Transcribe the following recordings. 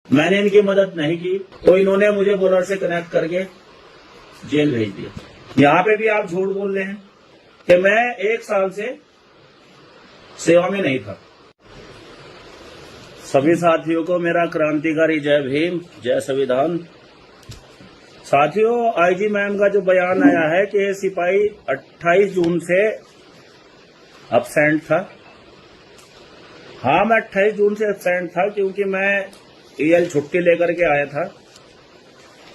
मैंने इनकी मदद नहीं की तो इन्होंने मुझे बोलर से कनेक्ट करके जेल भेज दिया। यहाँ पे भी आप झूठ बोल रहे हैं कि मैं 1 साल से सेवा में नहीं था। सभी साथियों को मेरा क्रांतिकारी जय भीम, जय संविधान। साथियों, आईजी मैम का जो बयान आया है कि सिपाही 28 जून से एब्सेंट था। हाँ, मैं 28 जून से एब्सेंट था क्योंकि मैं ईएल छुट्टी लेकर के आया था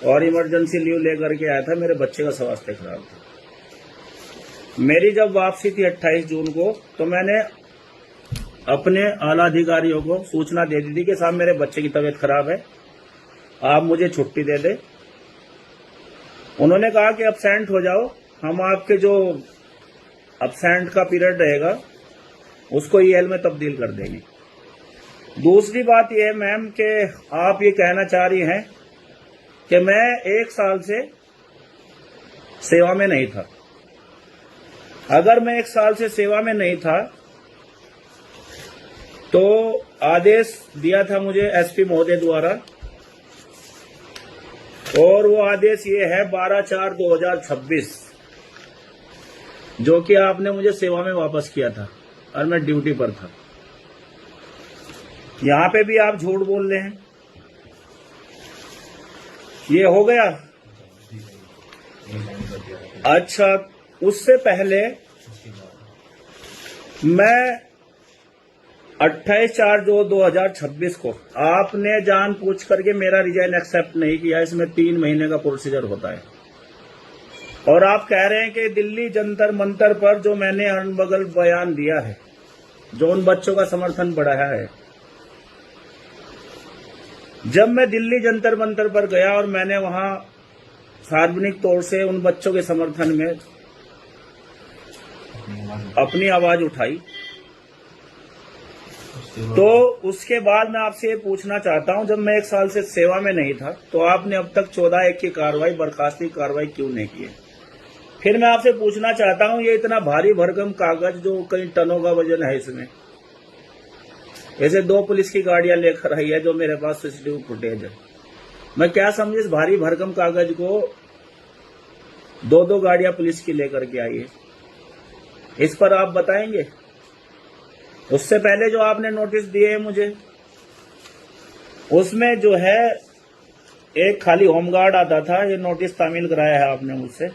और इमरजेंसी लीव लेकर के आया था। मेरे बच्चे का स्वास्थ्य खराब था। मेरी जब वापसी थी 28 जून को तो मैंने अपने आला अधिकारियों को सूचना दे दी थी कि साहब मेरे बच्चे की तबीयत खराब है, आप मुझे छुट्टी दे दे। उन्होंने कहा कि एब्सेंट हो जाओ, हम आपके जो एब्सेंट का पीरियड रहेगा उसको ईएल में तब्दील कर देंगे। दूसरी बात यह मैम कि आप ये कहना चाह रही हैं कि मैं 1 साल से सेवा में नहीं था। अगर मैं 1 साल से सेवा में नहीं था तो आदेश दिया था मुझे एसपी महोदय द्वारा, और वो आदेश ये है 12/4/2026, जो कि आपने मुझे सेवा में वापस किया था और मैं ड्यूटी पर था। यहां पे भी आप झूठ बोल रहे हैं। ये हो गया। अच्छा, उससे पहले मैं 28/4/2026 को आपने जान पूछ करके मेरा रिजाइन एक्सेप्ट नहीं किया। इसमें 3 महीने का प्रोसीजर होता है। और आप कह रहे हैं कि दिल्ली जंतर मंतर पर जो मैंने अनबगल बयान दिया है, जो उन बच्चों का समर्थन बढ़ाया है। जब मैं दिल्ली जंतर मंतर पर गया और मैंने वहां सार्वजनिक तौर से उन बच्चों के समर्थन में अपनी आवाज उठाई, तो उसके बाद मैं आपसे ये पूछना चाहता हूं, जब मैं 1 साल से सेवा में नहीं था तो आपने अब तक 14/1 की कार्रवाई, बर्खास्ती कार्रवाई क्यों नहीं की है? फिर मैं आपसे पूछना चाहता हूं, ये इतना भारी भरकम कागज जो कई टनों का वजन है, इसमें ऐसे 2 पुलिस की गाड़ियां लेकर आई है जो मेरे पास सीसीटीवी फुटेज है। मैं क्या समझे इस भारी भरकम कागज को 2 गाड़ियां पुलिस की लेकर के आई है, इस पर आप बताएंगे? उससे पहले जो आपने नोटिस दिए मुझे, उसमें जो है एक खाली होमगार्ड आता था। ये नोटिस तामील कराया है आपने मुझसे,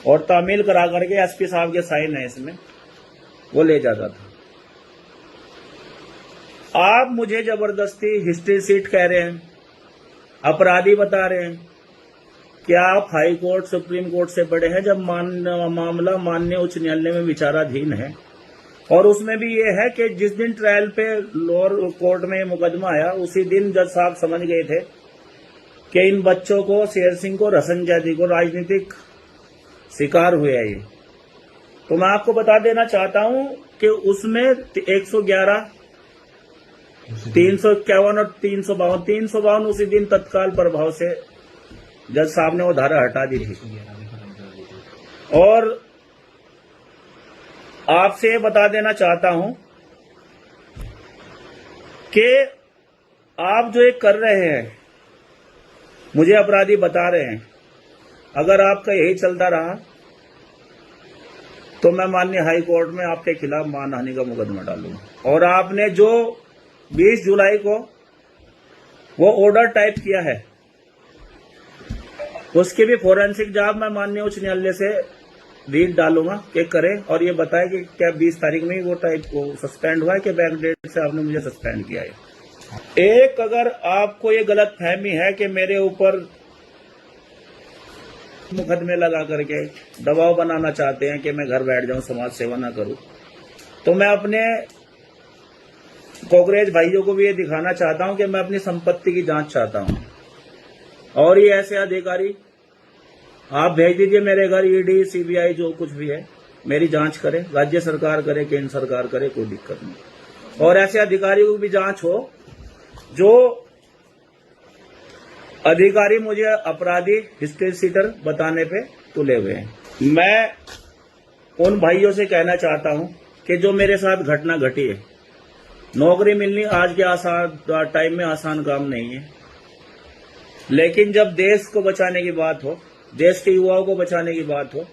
और तामील करा करके एसपी साहब के साइन है इसमें, वो ले जाता था। आप मुझे जबरदस्ती हिस्ट्री सीट कह रहे हैं, अपराधी बता रहे हैं। क्या आप हाई कोर्ट, सुप्रीम कोर्ट से बड़े हैं? जब मामला माननीय उच्च न्यायालय में विचाराधीन है, और उसमें भी ये है कि जिस दिन ट्रायल पे लोअर कोर्ट में मुकदमा आया, उसी दिन जज साहब समझ गए थे कि इन बच्चों को, शेर सिंह को, रसनजैदी को राजनीतिक शिकार हुए हैं ये। तो मैं आपको बता देना चाहता हूं कि उसमें 111, 351 और 352 उसी दिन तत्काल प्रभाव से जज साहब ने वो धारा हटा दी थी। और आपसे ये बता देना चाहता हूं कि आप जो ये कर रहे हैं, मुझे अपराधी बता रहे हैं, अगर आपका यही चलता रहा तो मैं माननीय हाई कोर्ट में आपके खिलाफ मानहानि का मुकदमा डालूंगा। और आपने जो 20 जुलाई को वो ऑर्डर टाइप किया है, उसकी भी फोरेंसिक जांच मैं माननीय उच्च न्यायालय से रीड डालूंगा कि करें, और ये बताए कि क्या 20 तारीख में ही वो टाइप को सस्पेंड हुआ है कि बैक डेट से आपने मुझे सस्पेंड किया है। एक, अगर आपको ये गलत फहमी है कि मेरे ऊपर मुकदमे लगा करके दबाव बनाना चाहते हैं कि मैं घर बैठ जाऊं, समाज सेवा ना करूं, तो मैं अपने कांग्रेस भाइयों को भी ये दिखाना चाहता हूं कि मैं अपनी संपत्ति की जांच चाहता हूं। और ये ऐसे अधिकारी आप भेज दीजिए मेरे घर, ईडी, सीबीआई, जो कुछ भी है, मेरी जांच करे, राज्य सरकार करे, केंद्र सरकार करे, कोई दिक्कत नहीं। और ऐसे अधिकारियों की भी जांच हो जो अधिकारी मुझे अपराधी, हिस्ट्री सीटर बताने पे तुले हुए हैं। मैं उन भाइयों से कहना चाहता हूं कि जो मेरे साथ घटना घटी है, नौकरी मिलनी आज के आसान टाइम में आसान काम नहीं है, लेकिन जब देश को बचाने की बात हो, देश के युवाओं को बचाने की बात हो,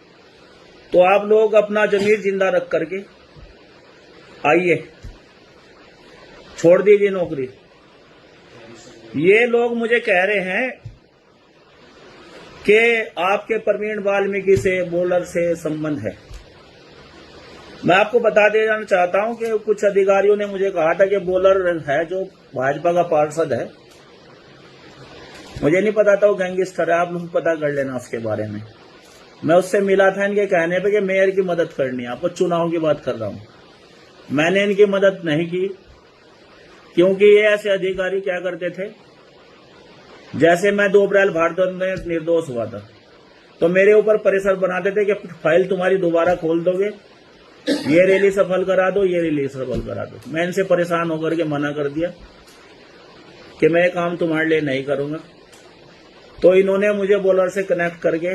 तो आप लोग अपना जमीर जिंदा रख करके आइए, छोड़ दीजिए नौकरी। ये लोग मुझे कह रहे हैं कि आपके प्रवीण वाल्मीकि से, बोलर से संबंध है। मैं आपको बता देना चाहता हूं कि कुछ अधिकारियों ने मुझे कहा था कि बोलर है जो भाजपा का पार्षद है, मुझे नहीं पता था वो गैंगस्टर है, आप लोग पता कर लेना उसके बारे में। मैं उससे मिला था इनके कहने पे कि मेयर की मदद करनी है, आपको चुनाव की बात कर रहा हूं। मैंने इनकी मदद नहीं की, क्योंकि ये ऐसे अधिकारी क्या करते थे, जैसे मैं 2 अप्रैल भारत में निर्दोष हुआ था तो मेरे ऊपर प्रेशर बनाते थे कि फाइल तुम्हारी दोबारा खोल दोगे, ये रैली सफल करा दो, ये रैली सफल करा दो। मैं इनसे परेशान होकर के मना कर दिया कि मैं ये काम तुम्हारे लिए नहीं करूंगा, तो इन्होंने मुझे बोलर से कनेक्ट करके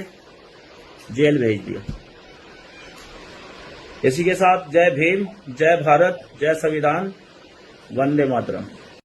जेल भेज दिया। इसी के साथ जय भीम, जय भारत, जय संविधान, वंदे मातरम।